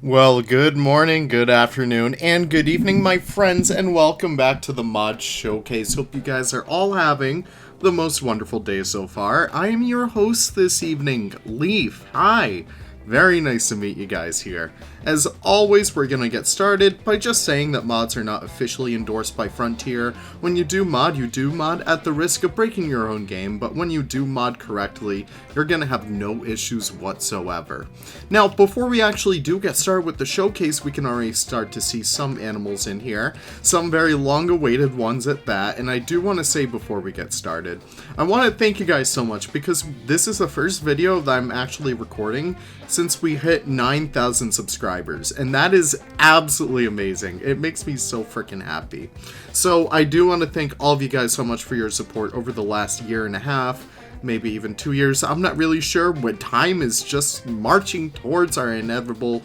Well, good morning, good afternoon, and good evening, my friends, and welcome back to the Mod Showcase. Hope you guys are all having the most wonderful day so far. I am your host this evening, Leaf. Hi. Very nice to meet you guys here. As always, we're going to get started by just saying that mods are not officially endorsed by Frontier. When you do mod at the risk of breaking your own game, but when you do mod correctly, you're going to have no issues whatsoever. Now, before we actually do get started with the showcase, we can already start to see some animals in here, some very long-awaited ones at that, and I do want to say before we get started, I want to thank you guys so much because this is the first video that I'm actually recording since we hit 9,000 subscribers, and that is absolutely amazing. It makes me so freaking happy. So I do want to thank all of you guys so much for your support over the last year and a half, maybe even 2 years. I'm not really sure when time is just marching towards our inevitable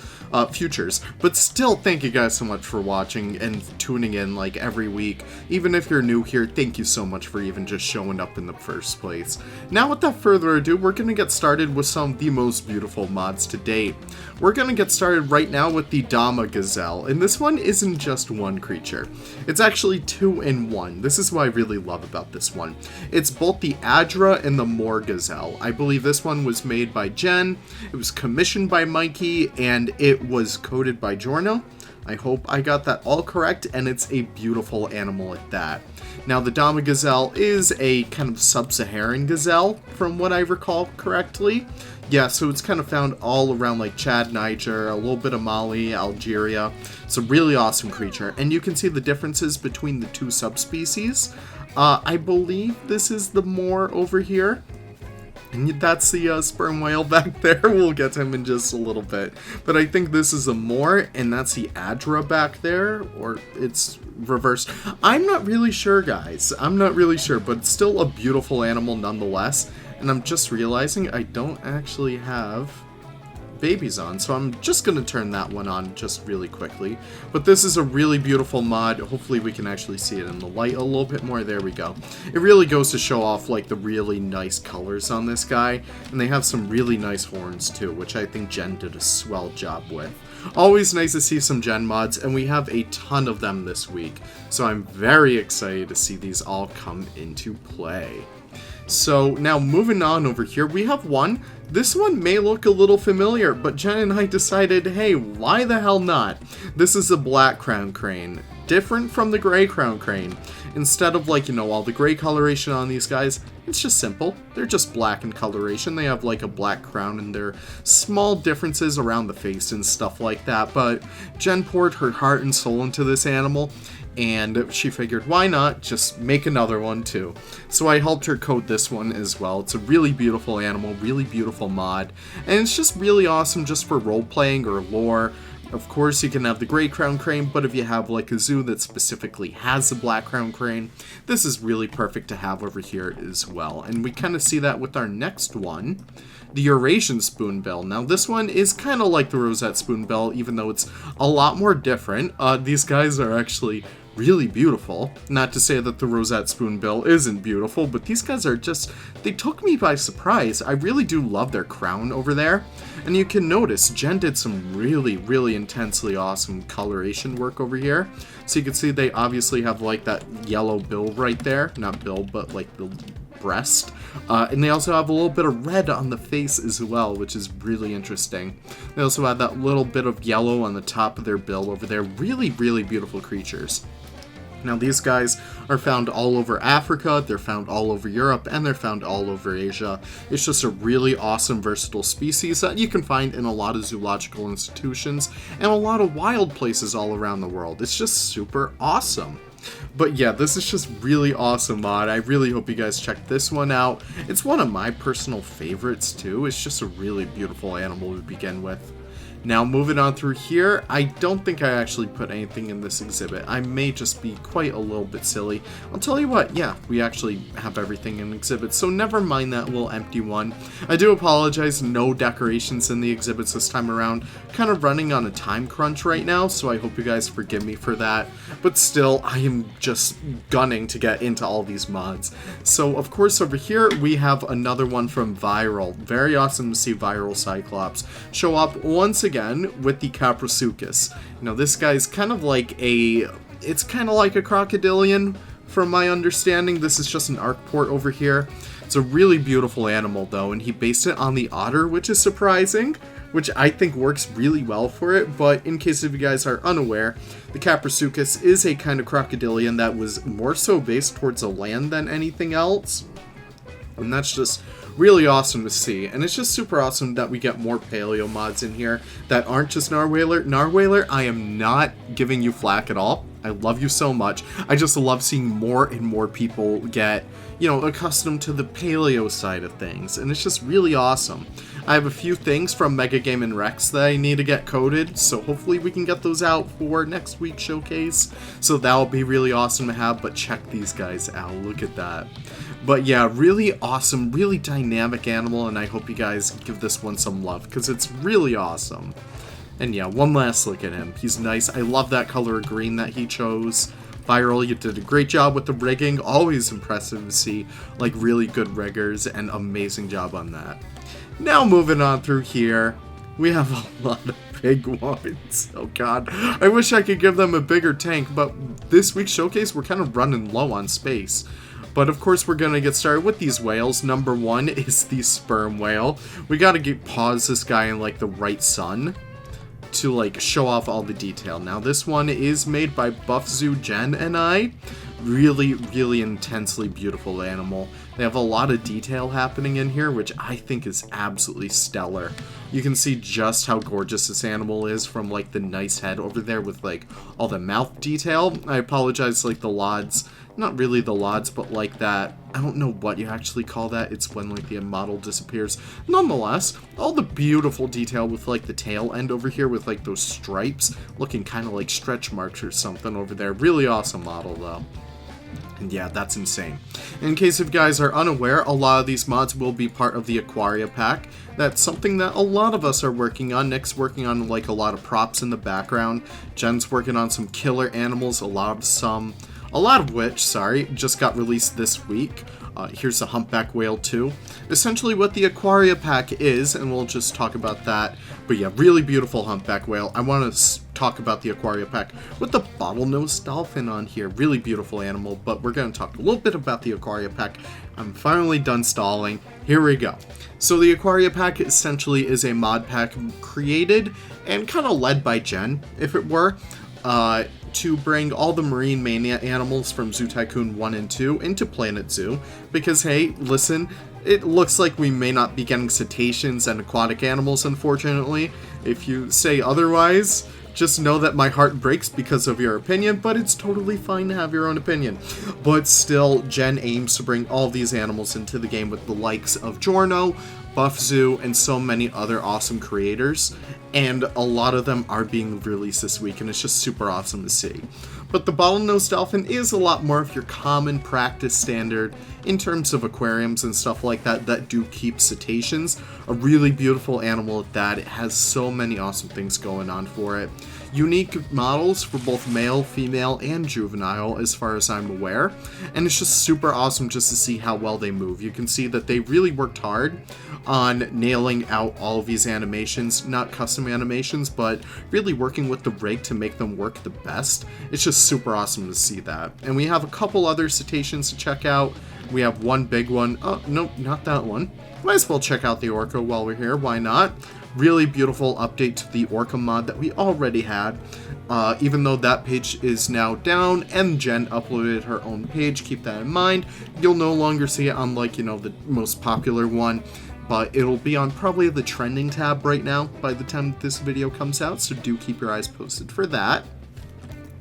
futures. But still, thank you guys so much for watching and tuning in like every week. Even if you're new here, thank you so much for even just showing up in the first place. Now, without further ado, we're going to get started with some of the most beautiful mods to date. We're going to get started right now with the Dhamma Gazelle, and this one isn't just one creature. It's actually 2 in 1. This is what I really love about this one. It's both the Adra and the More Gazelle. I believe this one was made by Jen, it was commissioned by Mikey, and it was coded by Jorno. I hope I got that all correct, and it's a beautiful animal at that. Now, the Dhamma Gazelle is a kind of sub-Saharan gazelle, from what I recall correctly. Yeah, so it's kind of found all around like Chad, Niger, a little bit of Mali, Algeria. It's a really awesome creature, and you can see the differences between the two subspecies. I believe this is the Moor over here. And that's the sperm whale back there. We'll get to him in just a little bit. But I think this is a Moor, and that's the Adra back there. Or it's reversed. I'm not really sure, guys. I'm not really sure, but it's still a beautiful animal nonetheless. And I'm just realizing I don't actually have babies on, so I'm just gonna turn that one on just really quickly. But this is a really beautiful mod. Hopefully we can actually see it in the light a little bit more. There we go. It really goes to show off like the really nice colors on this guy, and they have some really nice horns too, which I think Jen did a swell job with. Always nice to see some Gen mods, and we have a ton of them this week, so I'm very excited to see these all come into play. So now moving on over here, we have one. This one may look a little familiar, but Jen and I decided, hey, why the hell not? This is a black crown crane, different from the gray crown crane. Instead of like, all the gray coloration on these guys, it's just simple. They're just black in coloration. They have like a black crown and there are small differences around the face and stuff like that. But Jen poured her heart and soul into this animal, and she figured, why not just make another one too? So I helped her code this one as well. It's a really beautiful animal, really beautiful mod, and it's just really awesome just for role-playing or lore. Of course, you can have the gray crown crane, but if you have like a zoo that specifically has the black crown crane, this is really perfect to have over here as well. And we kind of see that with our next one, the Eurasian spoonbill. Now this one is kind of like the rosette spoonbill, even though it's a lot more different. These guys are actually really beautiful. Not to say that the rosette spoonbill isn't beautiful, but these guys are just, they took me by surprise. I really do love their crown over there. And you can notice Jen did some really, really intensely awesome coloration work over here. So you can see they obviously have like that yellow bill right there. Not bill, but like the breast. And they also have a little bit of red on the face as well, which is really interesting. They also have that little bit of yellow on the top of their bill over there. Really, really beautiful creatures. Now these guys are found all over Africa, they're found all over Europe, and they're found all over Asia. It's just a really awesome, versatile species that you can find in a lot of zoological institutions and a lot of wild places all around the world. It's just super awesome. But yeah, this is just really awesome mod. I really hope you guys check this one out. It's one of my personal favorites too. It's just a really beautiful animal to begin with. Now, moving on through here, I don't think I actually put anything in this exhibit. I may just be quite a little bit silly. I'll tell you what, yeah, we actually have everything in exhibits, so never mind that little empty one. I do apologize, no decorations in the exhibits this time around. Kind of running on a time crunch right now, so I hope you guys forgive me for that. But still, I am just gunning to get into all these mods. So, of course, over here, we have another one from Viral. Very awesome to see Viral Cyclops show up once again with the Caprasuki. This guy's kind of like it's kind of like a crocodilian, from my understanding. This is just an arc port over here. It's a really beautiful animal, though, and he based it on the otter, which is surprising, which I think works really well for it. But in case if you guys are unaware, the Caprasuki is a kind of crocodilian that was more so based towards the land than anything else. And that's just really awesome to see. And it's just super awesome that we get more paleo mods in here that aren't just Narwhaler. Narwhaler, I am not giving you flack at all. I love you so much. I just love seeing more and more people get, accustomed to the paleo side of things. And it's just really awesome. I have a few things from Mega Game and Rex that I need to get coded, so hopefully we can get those out for next week's showcase. So that'll be really awesome to have, but check these guys out. Look at that. But yeah, really awesome, really dynamic animal, and I hope you guys give this one some love, because it's really awesome. And yeah, one last look at him. He's nice. I love that color of green that he chose. Viral, you did a great job with the rigging. Always impressive to see, like, really good riggers, and amazing job on that. Now moving on through here, we have a lot of big ones. Oh god, I wish I could give them a bigger tank, but this week's showcase, we're kind of running low on space. But of course, we're going to get started with these whales. Number one is the sperm whale. We got to pause this guy in, like, the right sun to, like, show off all the detail. Now, this one is made by Buff Zoo Jen and I. Really, really intensely beautiful animal. They have a lot of detail happening in here, which I think is absolutely stellar. You can see just how gorgeous this animal is from, like, the nice head over there with, like, all the mouth detail. I apologize, like, the lods. Not really the lods, but like that, I don't know what you actually call that. It's when, like, the model disappears. Nonetheless, all the beautiful detail with, like, the tail end over here with, like, those stripes looking kind of like stretch marks or something over there. Really awesome model, though. And yeah, that's insane. In case if you guys are unaware, a lot of these mods will be part of the Aquaria pack. That's something that a lot of us are working on. Nick's working on, like, a lot of props in the background. Jen's working on some killer animals, a lot of which, just got released this week. Here's the humpback whale too. Essentially what the Aquaria pack is, and we'll just talk about that. But yeah, really beautiful humpback whale. I want to talk about the Aquaria pack with the bottlenose dolphin on here. Really beautiful animal, but we're going to talk a little bit about the Aquaria pack. I'm finally done stalling. Here we go. So the Aquaria pack essentially is a mod pack created and kind of led by Jen, if it were, to bring all the marine mania animals from Zoo Tycoon 1 and 2 into Planet Zoo, because hey, listen, it looks like we may not be getting cetaceans and aquatic animals, unfortunately. If you say otherwise, just know that my heart breaks because of your opinion, but it's totally fine to have your own opinion. But still, Jen aims to bring all these animals into the game with the likes of Giorno, Buff Zoo, and so many other awesome creators, and a lot of them are being released this week, and it's just super awesome to see. But the bottlenose dolphin is a lot more of your common practice standard in terms of aquariums and stuff like that that do keep cetaceans. A really beautiful animal at that. It has so many awesome things going on for it. Unique models for both male, female, and juvenile as far as I'm aware. And it's just super awesome just to see how well they move. You can see that they really worked hard on nailing out all of these animations, not custom animations, but really working with the rig to make them work the best. It's just super awesome to see that. And we have a couple other cetaceans to check out. We have one big one. Oh, no, not that one. Might as well check out the orca while we're here. Why not? Really beautiful update to the orca mod that we already had. Even though that page is now down and Jen uploaded her own page, keep that in mind. You'll no longer see it on, like, the most popular one, but it'll be on probably the trending tab right now by the time this video comes out, so do keep your eyes posted for that.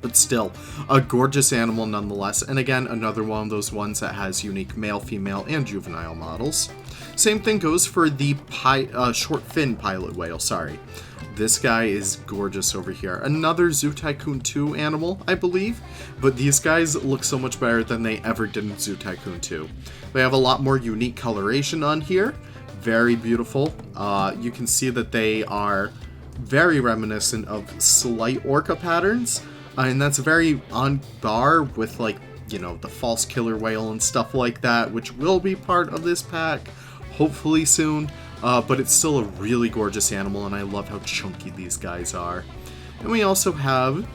But still, a gorgeous animal nonetheless, and again, another one of those ones that has unique male, female, and juvenile models. Same thing goes for the short fin pilot whale, This guy is gorgeous over here. Another Zoo Tycoon 2 animal, I believe, but these guys look so much better than they ever did in Zoo Tycoon 2. They have a lot more unique coloration on here. Very beautiful. You can see that they are very reminiscent of slight orca patterns, and that's very on par with, like, the false killer whale and stuff like that, which will be part of this pack hopefully soon. but it's still a really gorgeous animal, and I love how chunky these guys are. And we also have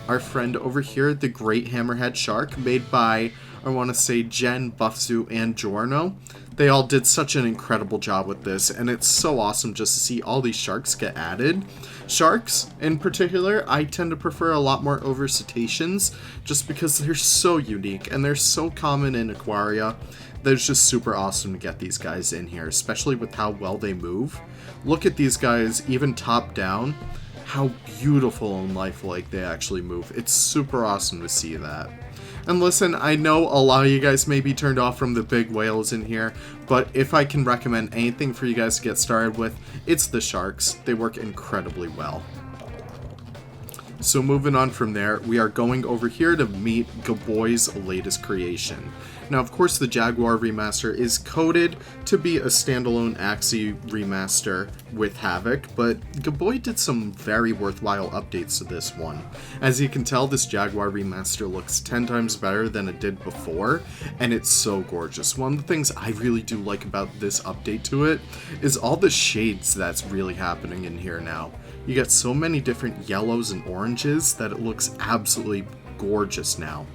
our friend over here, the Great Hammerhead Shark, made by, I want to say, Jen, Buffzu, and Giorno. They all did such an incredible job with this, and it's so awesome just to see all these sharks get added. Sharks, in particular, I tend to prefer a lot more over cetaceans, just because they're so unique, and they're so common in Aquaria that it's just super awesome to get these guys in here, especially with how well they move. Look at these guys, even top down, how beautiful and lifelike they actually move. It's super awesome to see that. And listen, I know a lot of you guys may be turned off from the big whales in here, but if I can recommend anything for you guys to get started with, it's the sharks. They work incredibly well. So moving on from there, we are going over here to meet Gaboy's latest creation. Now, of course, the Jaguar remaster is coded to be a standalone Axie remaster with Havoc, but Gaboy did some very worthwhile updates to this one. As you can tell, this Jaguar remaster looks 10 times better than it did before, and it's so gorgeous. One of the things I really do like about this update to it is all the shades that's really happening in here now. You get so many different yellows and oranges that it looks absolutely gorgeous now.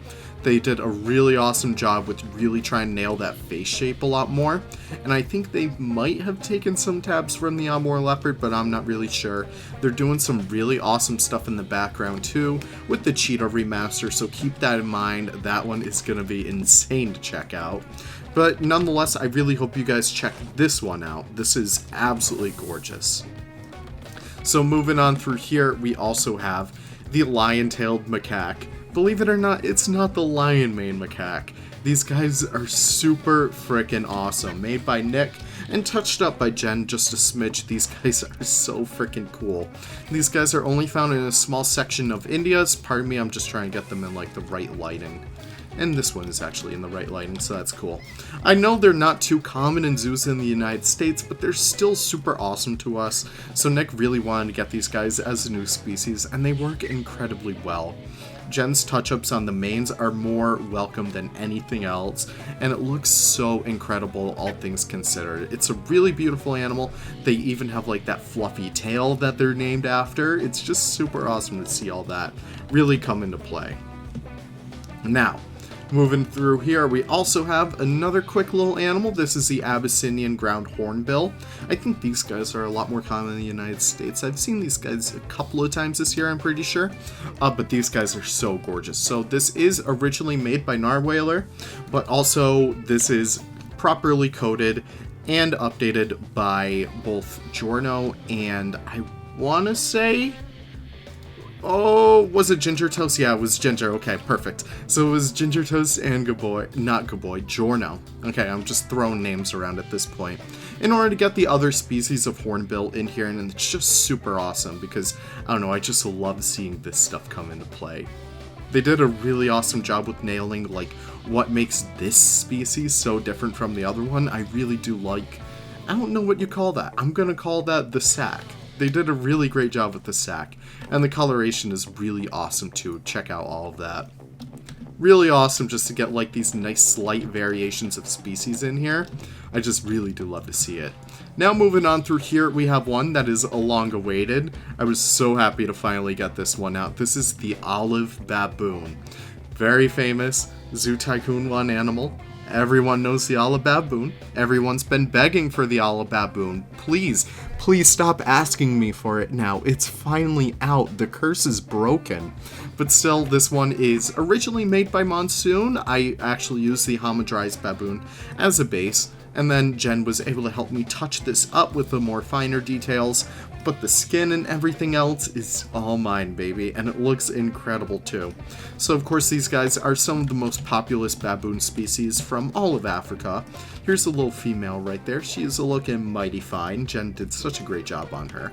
They did a really awesome job with really trying to nail that face shape a lot more, and I think they might have taken some tabs from the Amur Leopard, but I'm not really sure. They're doing some really awesome stuff in the background too with the Cheetah remaster, so keep that in mind. That one is going to be insane to check out. But nonetheless, I really hope you guys check this one out. This is absolutely gorgeous. So moving on through here, we also have the lion-tailed macaque. Believe it or not, it's not the lion mane macaque. These guys are super freaking awesome. Made by Nick and touched up by Jen just a smidge. These guys are so freaking cool. These guys are only found in a small section of India. Pardon me, I'm just trying to get them in like the right lighting. And this one is actually in the right lighting, so that's cool. I know they're not too common in zoos in the United States, but they're still super awesome to us. So Nick really wanted to get these guys as a new species, and they work incredibly well. Jen's touch-ups on the manes are more welcome than anything else, and it looks so incredible, all things considered. It's a really beautiful animal. They even have like that fluffy tail that they're named after. It's just super awesome to see all that really come into play. Now, moving through here, we also have another quick little animal. This is the Abyssinian ground hornbill. I think these guys are a lot more common in the United States. I've seen these guys a couple of times this year, I'm pretty sure. But these guys are so gorgeous. So this is originally made by Narwhaler, but also this is properly coded and updated by both Giorno and I want to say... Oh, was it Ginger Toast? Yeah, it was Ginger. Okay, perfect. So it was Ginger Toast and Gaboy, not Gaboy, Giorno. Okay, I'm just throwing names around at this point. In order to get the other species of hornbill in here, and it's just super awesome because, I don't know, I just love seeing this stuff come into play. They did a really awesome job with nailing, like, what makes this species so different from the other one. I really do like, I don't know what you call that. I'm gonna call that the sack. They did a really great job with the sack, and the coloration is really awesome too. Check out all of that. Really awesome just to get like these nice slight variations of species in here. I just really do love to see it. Now moving on through here, we have one that is long awaited. I was so happy to finally get this one out. This is the olive baboon. Very famous Zoo Tycoon 1 animal. Everyone knows the olive baboon. Everyone's been begging for the olive baboon. Please, please stop asking me for it now. It's finally out. The curse is broken. But still, this one is originally made by Monsoon. I actually used the homodrized baboon as a base, and then Jen was able to help me touch this up with the more finer details, but the skin and everything else is all mine, baby, and it looks incredible too. So of course these guys are some of the most populous baboon species from all of Africa. Here's a little female right there. She is looking mighty fine. Jen did such a great job on her.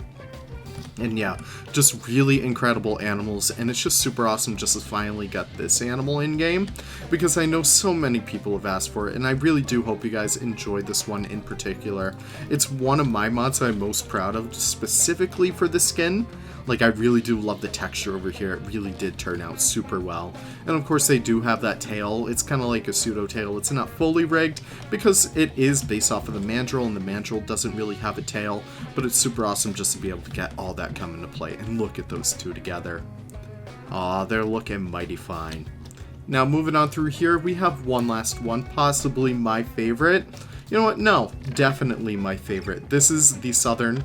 And yeah, just really incredible animals, and it's just super awesome just to finally get this animal in game, because I know so many people have asked for it, and I really do hope you guys enjoyed this one in particular. It's one of my mods that I'm most proud of, specifically for the skin. Like, I really do love the texture over here. It really did turn out super well. And of course they do have that tail. It's kind of like a pseudo tail. It's not fully rigged because it is based off of the mandrill, and the mandrill doesn't really have a tail, but it's super awesome just to be able to get all that come into play. And look at those two together. Aw, they're looking mighty fine. Now moving on through here, we have one last one, possibly my favorite. You know what? No, definitely my favorite. This is the southern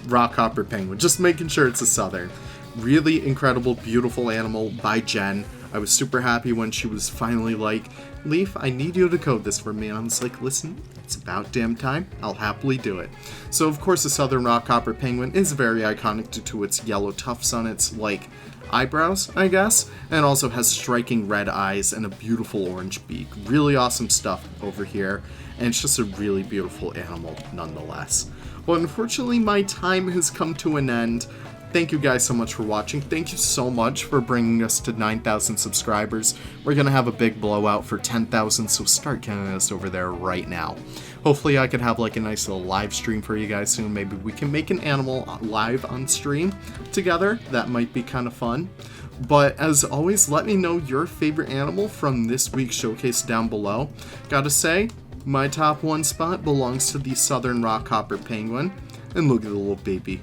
Rockhopper penguin. Just making sure it's a southern. Really incredible, beautiful animal by Jen. I was super happy when she was finally like, Leaf, I need you to code this for me. And I was like, listen, it's about damn time. I'll happily do it. So of course the southern Rockhopper penguin is very iconic due to its yellow tufts on its like eyebrows, I guess, and also has striking red eyes and a beautiful orange beak. Really awesome stuff over here, and it's just a really beautiful animal nonetheless. Well, unfortunately, my time has come to an end. Thank you guys so much for watching. Thank you so much for bringing us to 9,000 subscribers. We're going to have a big blowout for 10,000, so start counting us over there right now. Hopefully I could have like a nice little live stream for you guys soon. Maybe we can make an animal live on stream together. That might be kind of fun. But as always, let me know your favorite animal from this week's showcase down below. Gotta say, my top one spot belongs to the southern Rockhopper penguin. And look at the little baby.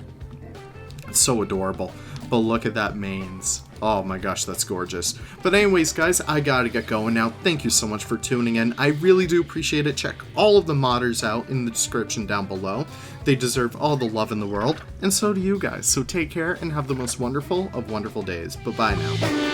It's so adorable. But look at that manes. Oh my gosh, that's gorgeous. But anyways, guys, I gotta get going now. Thank you so much for tuning in. I really do appreciate it. Check all of the modders out in the description down below. They deserve all the love in the world, and so do you guys. So take care and have the most wonderful of wonderful days. Bye-bye now.